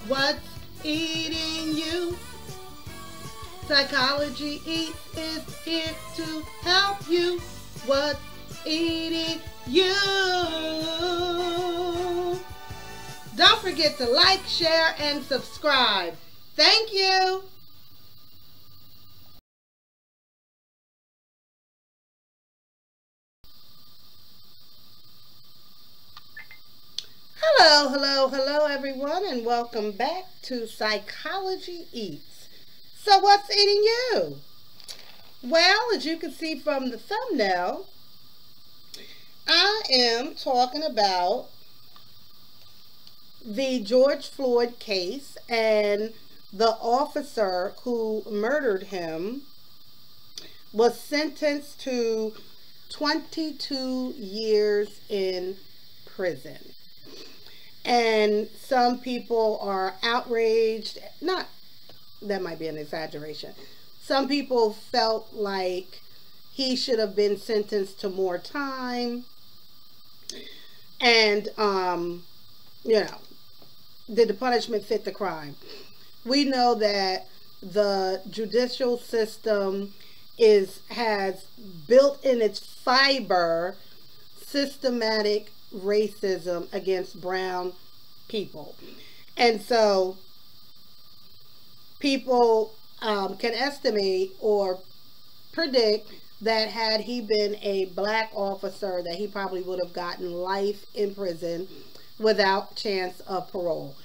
What's eating you? Psychology Eats is here to help you. What's eating you? Don't forget to like, share, and subscribe. Thank you. Hello, hello, hello, everyone, and welcome back to Psychology Eats. So, what's eating you? Well, as you can see from the thumbnail, I am talking about the George Floyd case and the officer who murdered him was sentenced to 22 years in prison. And some people are outraged. Not, that might be an exaggeration. Some people felt like he should have been sentenced to more time. And, did the punishment fit the crime? We know that the judicial system has built in its fiber systematic racism against brown people. And so people can estimate or predict that had he been a black officer, that he probably would have gotten life in prison without chance of parole.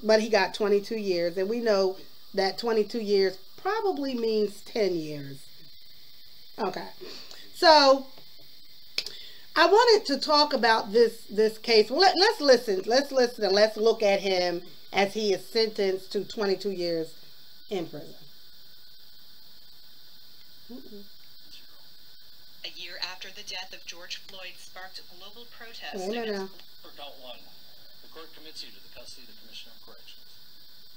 But he got 22 years, and we know that 22 years probably means 10 years. Okay. So I wanted to talk about this case. Well, let's listen. Let's listen and let's look at him as he is sentenced to 22 years in prison. A year after the death of George Floyd sparked global protests. No. For count one, the court commits you to the custody of the Commissioner of Corrections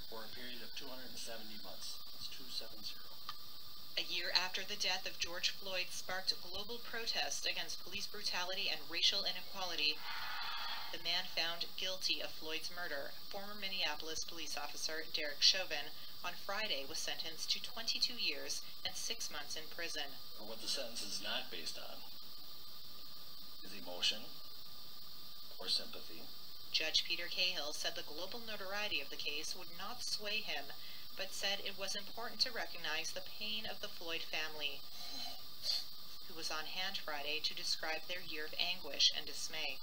for a period of 270 months. That's 270. A year after the death of George Floyd sparked global protests against police brutality and racial inequality, the man found guilty of Floyd's murder, former Minneapolis police officer Derek Chauvin, on Friday was sentenced to 22 years and 6 months in prison. What the sentence is not based on is emotion or sympathy. Judge Peter Cahill said the global notoriety of the case would not sway him, but said it was important to recognize the pain of the Floyd family, who was on hand Friday to describe their year of anguish and dismay.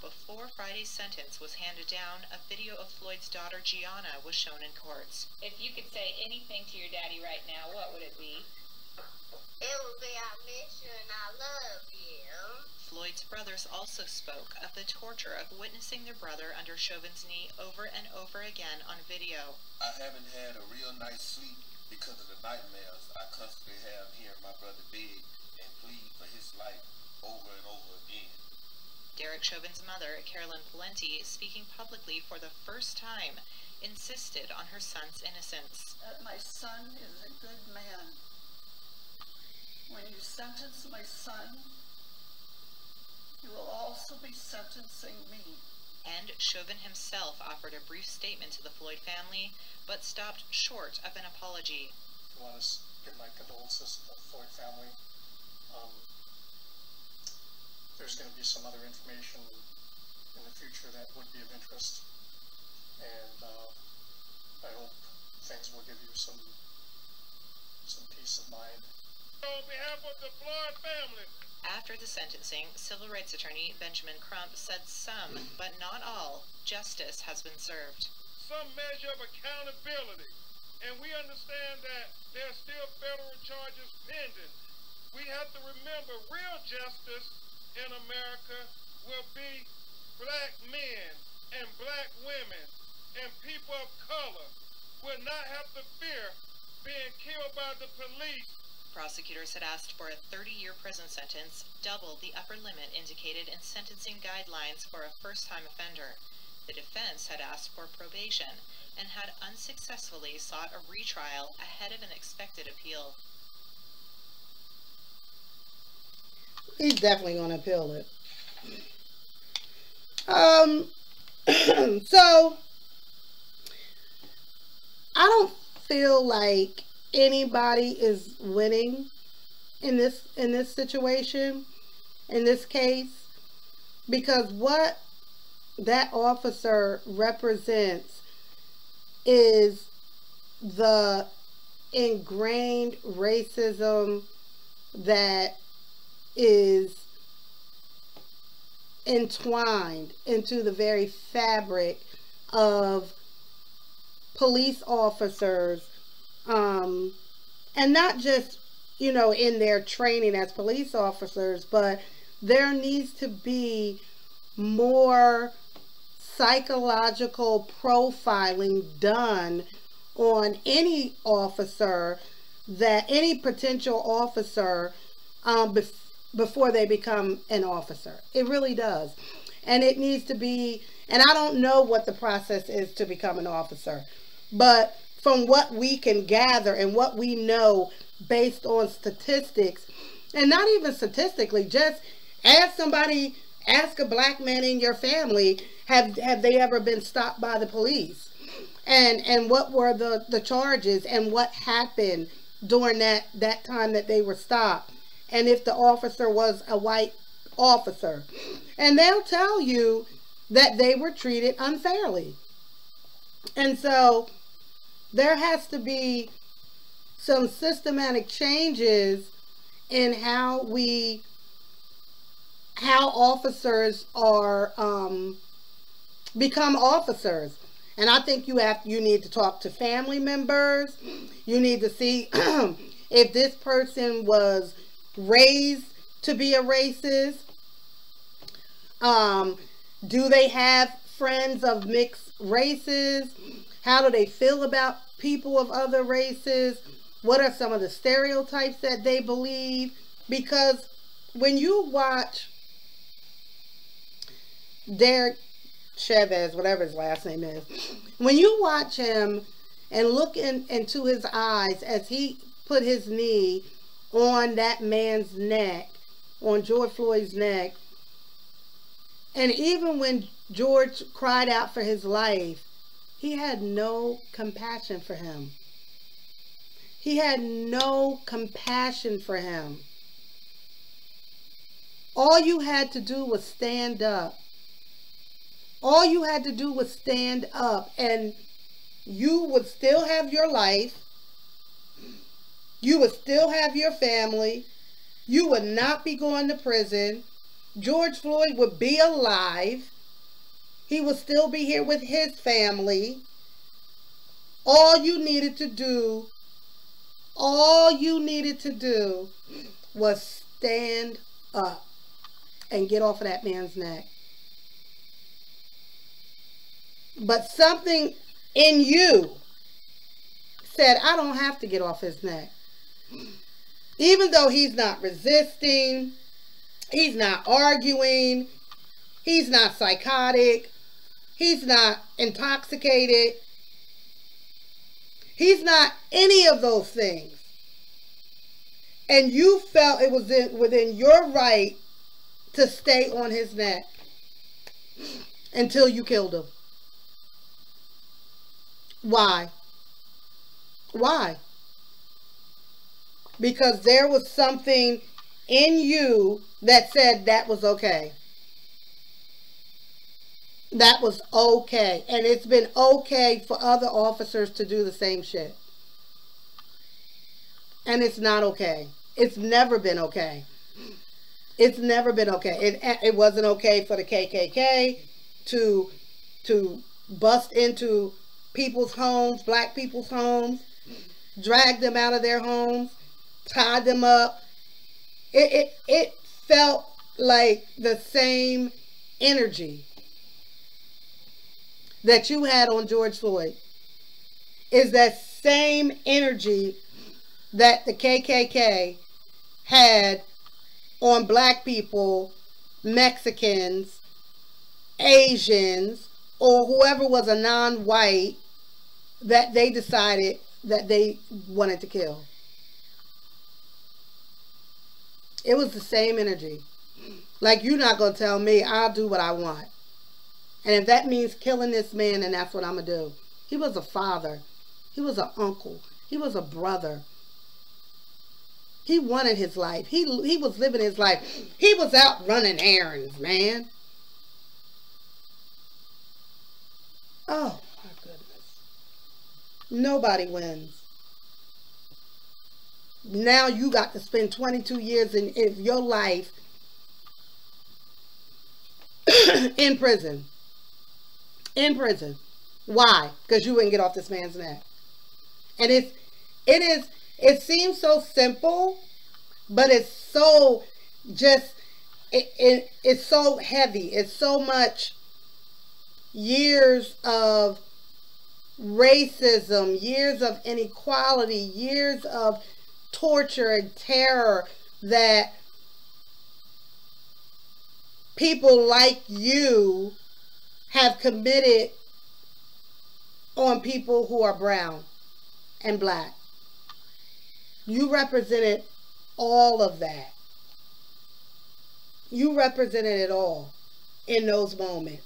Before Friday's sentence was handed down, a video of Floyd's daughter Gianna was shown in courts. If you could say anything to your daddy right now, what would it be? It would be, I miss you and I love you. Floyd's brothers also spoke of the torture of witnessing their brother under Chauvin's knee over and over again on video. I haven't had a real night's sleep because of the nightmares I constantly have hearing my brother beg and plead for his life over and over again. Derek Chauvin's mother, Carolyn Valenti, speaking publicly for the first time, insisted on her son's innocence. My son is a good man. When you sentence my son, you will also be sentencing me. And Chauvin himself offered a brief statement to the Floyd family, but stopped short of an apology. I want to give my condolences to the Floyd family. There's going to be some other information in the future that would be of interest, and I hope things will give you some peace of mind. On behalf of the Floyd family. After the sentencing, civil rights attorney Benjamin Crump said some, but not all, justice has been served. Some measure of accountability, and we understand that there are still federal charges pending. We have to remember real justice in America will be black men and black women and people of color will not have to fear being killed by the police. Prosecutors had asked for a 30-year prison sentence, double the upper limit indicated in sentencing guidelines for a first-time offender. The defense had asked for probation and had unsuccessfully sought a retrial ahead of an expected appeal. He's definitely going to appeal it. So don't feel like anybody is winning in this situation, in this case, because what that officer represents is the ingrained racism that is entwined into the very fabric of police officers, and not just, you know, in their training as police officers, but there needs to be more psychological profiling done on any officer, that any potential officer, before they become an officer. It really does. And it needs to be, and I don't know what the process is to become an officer, but from what we can gather and what we know based on statistics, and not even statistically, just ask somebody, ask a black man in your family, have they ever been stopped by the police? And what were the charges, and what happened during that time that they were stopped, and if the officer was a white officer. And they'll tell you that they were treated unfairly. And so there has to be some systematic changes in how officers are become officers. And I think you need to talk to family members. You need to see if this person was raised to be a racist. Do they have friends of mixed races? How do they feel about people of other races? What are some of the stereotypes that they believe? Because when you watch Derek Chavez, whatever his last name is, when you watch him and look into his eyes as he put his knee on that man's neck, on George Floyd's neck, and even when George cried out for his life, he had no compassion for him. He had no compassion for him. All you had to do was stand up. All you had to do was stand up, and you would still have your life. You would still have your family. You would not be going to prison. George Floyd would be alive. He would still be here with his family. All you needed to do was stand up and get off of that man's neck. But something in you said, I don't have to get off his neck. Even though he's not resisting, he's not arguing, he's not psychotic, he's not intoxicated, he's not any of those things. And you felt it was within your right to stay on his neck until you killed him. Why? Why? Because there was something in you that said that was okay. That was okay. And it's been okay for other officers to do the same shit. And it's not okay. It's never been okay. It's never been okay. It wasn't okay for the KKK to bust into people's homes, black people's homes, drag them out of their homes, tie them up. It felt like the same energy that you had on George Floyd is that same energy that the KKK had on black people, Mexicans, Asians, or whoever was a non-white that they decided that they wanted to kill. It was the same energy. Like, you're not going to tell me, I'll do what I want. And if that means killing this man, then that's what I'm going to do. He was a father. He was an uncle. He was a brother. He wanted his life. He was living his life. He was out running errands, man. Oh, my goodness. Nobody wins. Now you got to spend 22 years in your life in prison. In prison. Why? Because you wouldn't get off this man's neck. And it seems so simple, but it's so just, it's so heavy. It's so much years of racism, years of inequality, years of torture and terror that people like you have committed on people who are brown and black. You represented all of that. You represented it all in those moments.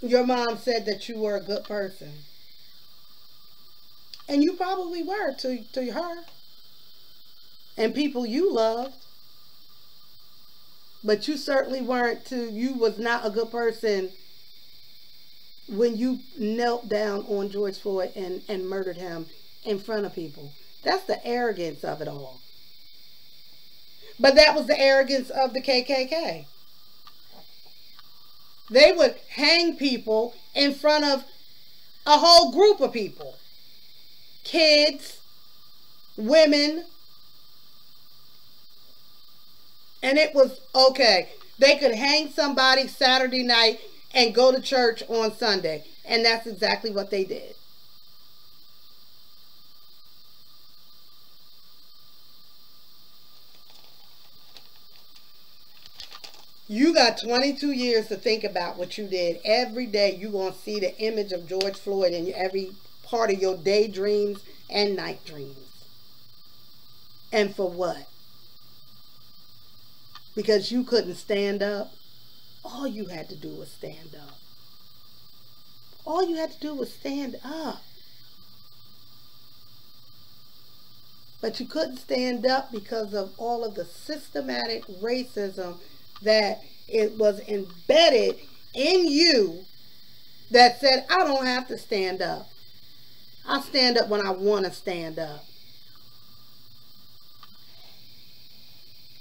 Your mom said that you were a good person. And you probably were to her. And people you loved. But you certainly weren't you was not a good person when you knelt down on George Floyd and murdered him in front of people. That's the arrogance of it all. But that was the arrogance of the KKK. They would hang people in front of a whole group of people. Kids, women. And it was okay. They could hang somebody Saturday night and go to church on Sunday. And that's exactly what they did. You got 22 years to think about what you did. Every day you're going to see the image of George Floyd in every part of your daydreams and night dreams. And for what? Because you couldn't stand up. All you had to do was stand up. All you had to do was stand up. But you couldn't stand up because of all of the systematic racism that it was embedded in you that said, I don't have to stand up. I stand up when I want to stand up.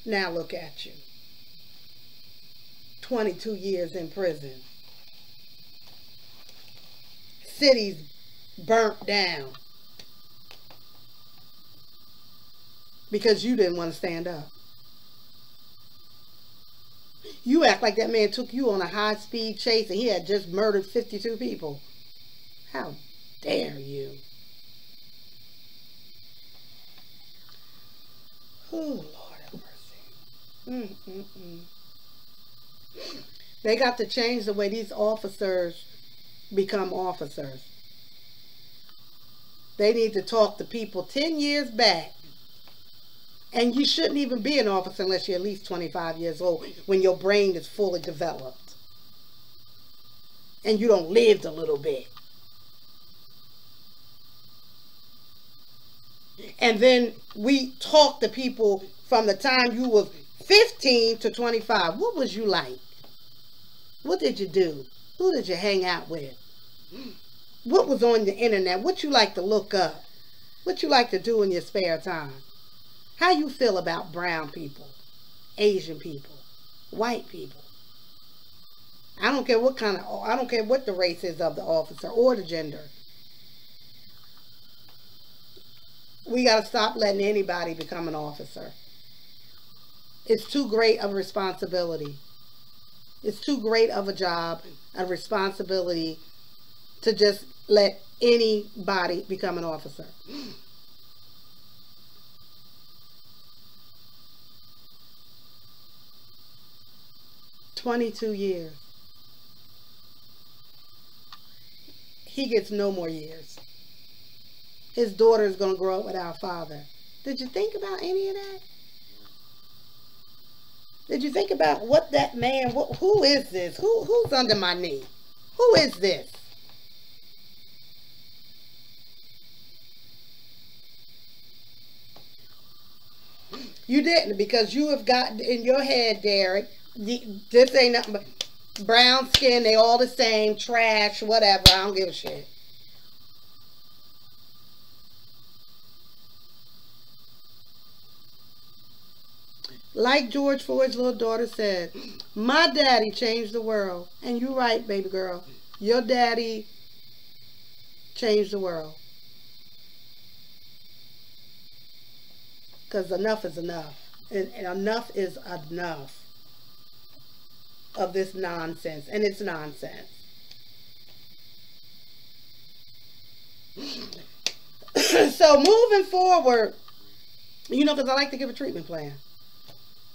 Now look at you. 22 years in prison. Cities burnt down. Because you didn't want to stand up. You act like that man took you on a high-speed chase and he had just murdered 52 people. How dare you? Oh, Lord have mercy. They got to change the way these officers become officers. They need to talk to people 10 years back. And you shouldn't even be an officer unless you're at least 25 years old when your brain is fully developed. And you don't live a little bit. And then we talk to people from the time you was 15 to 25. What was you like? What did you do? Who did you hang out with? What was on the internet? What you like to look up? What you like to do in your spare time? How you feel about brown people, Asian people, white people? I don't care what I don't care what the race is of the officer or the gender. We got to stop letting anybody become an officer. It's too great of a responsibility. It's too great of a job, a responsibility to just let anybody become an officer. 22 years. He gets no more years. His daughter is going to grow up without a father. Did you think about any of that? Did you think about what that man, who is this? Who's under my knee? Who is this? You didn't, because you have got in your head, Derek, this ain't nothing but brown skin, they all the same, trash, whatever, I don't give a shit. Like George Floyd's little daughter said, my daddy changed the world. And you're right, baby girl. Your daddy changed the world. Because enough is enough. And enough is enough of this nonsense. And it's nonsense. So moving forward, you know, because I like to give a treatment plan,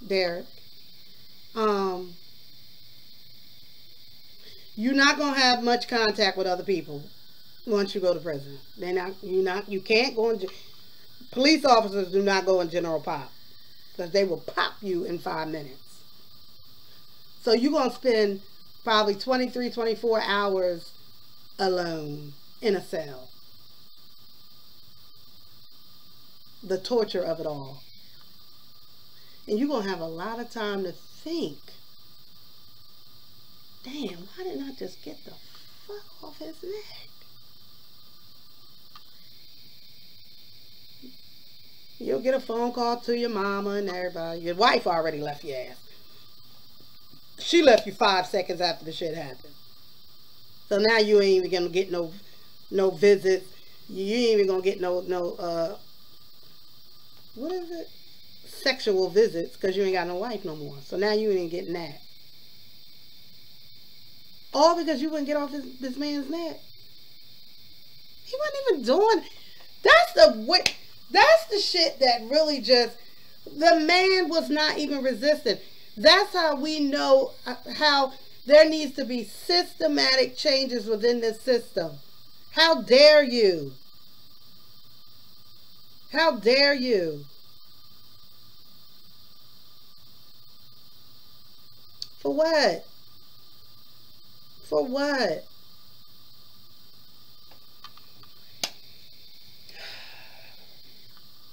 Derek. You're not gonna have much contact with other people once you go to prison. You can't go in. Police officers do not go in general pop, because they will pop you in 5 minutes. So you're gonna spend probably 23, 24 hours alone in a cell. The torture of it all. And you're going to have a lot of time to think, damn, why didn't I just get the fuck off his neck? You'll get a phone call to your mama and everybody. Your wife already left your ass. She left you 5 seconds after the shit happened. So now you ain't even going to get no visits. You ain't even going to get no what is it? Sexual visits, because you ain't got no wife no more. So now you ain't getting that. All because you wouldn't get off this man's neck. He wasn't even doing. That's the shit that really just. The man was not even resisting. That's how we know how there needs to be systematic changes within this system. How dare you? How dare you? For what? For what?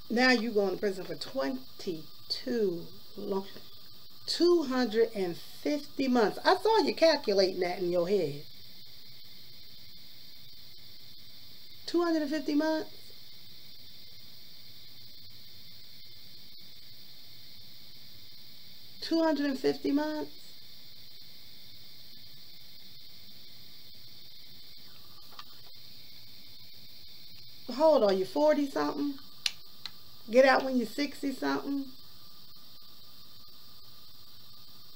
Now you going to prison for 250 months. I saw you calculating that in your head. 250 months? $250 months? How old are you? 40 something? Get out when you're 60 something?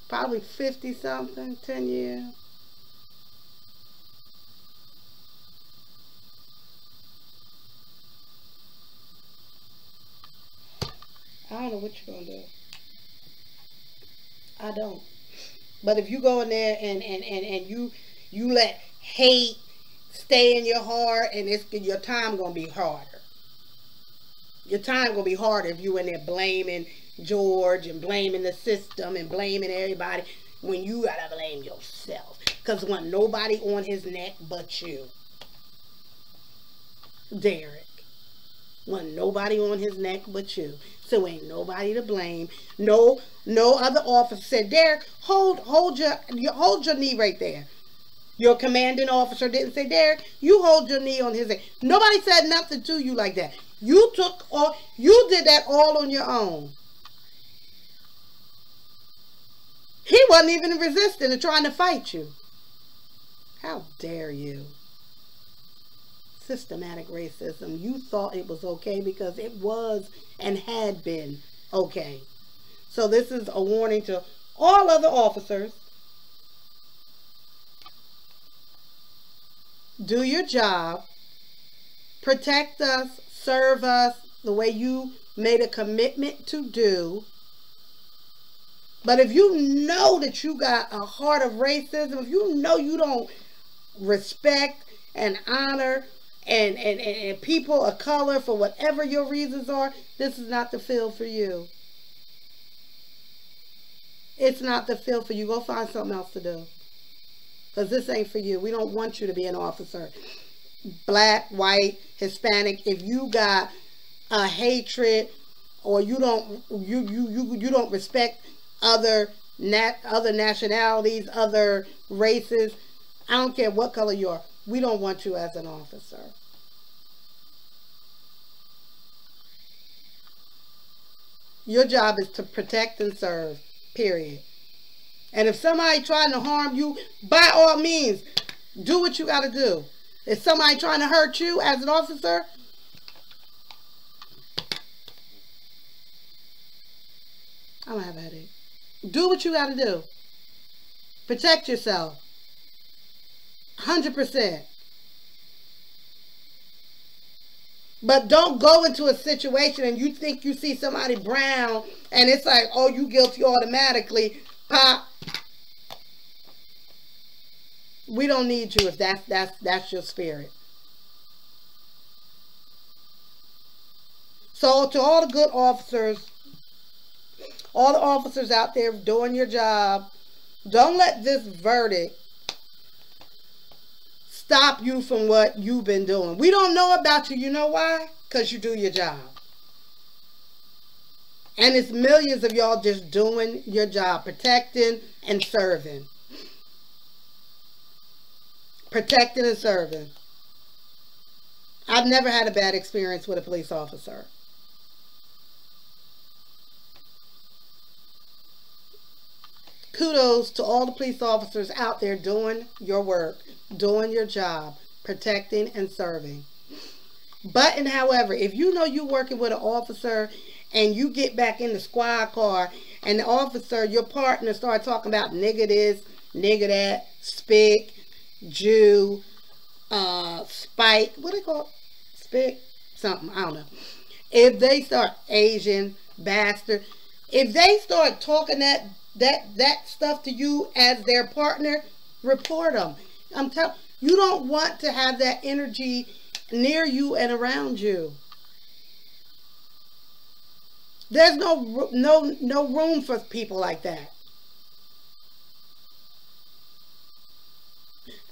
Probably 50 something, 10 years. I don't know what you're gonna do. I don't. But if you go in there and you let hate stay in your heart, and your time gonna be harder. Your time gonna be harder if you in there blaming George and blaming the system and blaming everybody, when you gotta blame yourself. Because when nobody on his neck but you, Derek. When nobody on his neck but you. So ain't nobody to blame. No other officer said, Derek, hold your knee right there. Your commanding officer didn't say, Derek, you hold your knee on his neck. Nobody said nothing to you like that. You did that all on your own. He wasn't even resisting and trying to fight you. How dare you? Systematic racism. You thought it was okay because it was and had been okay. So this is a warning to all other officers. Do your job. Protect us. Serve us the way you made a commitment to do. But if you know that you got a heart of racism, if you know you don't respect and honor and people of color for whatever your reasons are, this is not the field for you. It's not the field for you. Go find something else to do. Because this ain't for you. We don't want you to be an officer. Black, white, Hispanic. If you got a hatred or you don't respect other nationalities, other races. I don't care what color you are. We don't want you as an officer. Your job is to protect and serve, period. And if somebody trying to harm you, by all means, do what you got to do. If somebody trying to hurt you as an officer, I'm going to have a headache. Do what you got to do. Protect yourself. 100%. But don't go into a situation and you think you see somebody brown and it's like, oh, you guilty automatically. Pop. We don't need you if that's your spirit. So to all the good officers, all the officers out there doing your job, don't let this verdict stop you from what you've been doing. We don't know about you. You know why? Because you do your job. And it's millions of y'all just doing your job, protecting and serving. Protecting and serving. I've never had a bad experience with a police officer. Kudos to all the police officers out there doing your work, doing your job, protecting and serving. But, and however, if you know you're working with an officer and you get back in the squad car and the officer, your partner, start talking about nigga this, nigga that, spick, Jew, spike, what do they call it? Spick? Something, I don't know. If they start Asian, bastard, if they start talking that stuff to you as their partner, report them. I'm telling you, don't want to have that energy near you and around you. There's no room for people like that.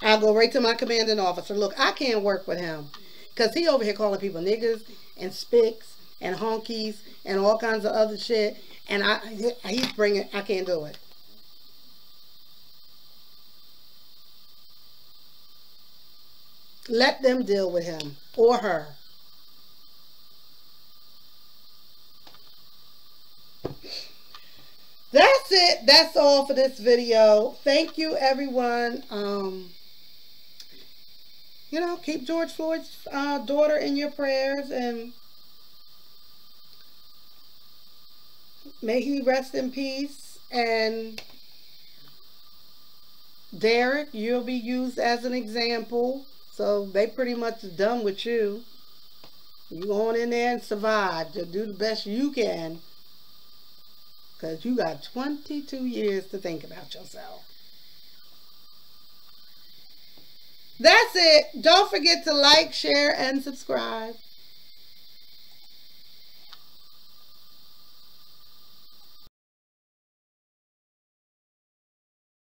I'll go right to my commanding officer. Look, I can't work with him because he over here calling people niggas and spicks and honkies and all kinds of other shit. And he's bringing, I can't do it. Let them deal with him or her. That's it. That's all for this video. Thank you, everyone. You know, keep George Floyd's daughter in your prayers, and may he rest in peace. And Derek, you'll be used as an example. So they pretty much done with you. You go on in there and survive. Just do the best you can. Because you got 22 years to think about yourself. That's it. Don't forget to like, share, and subscribe.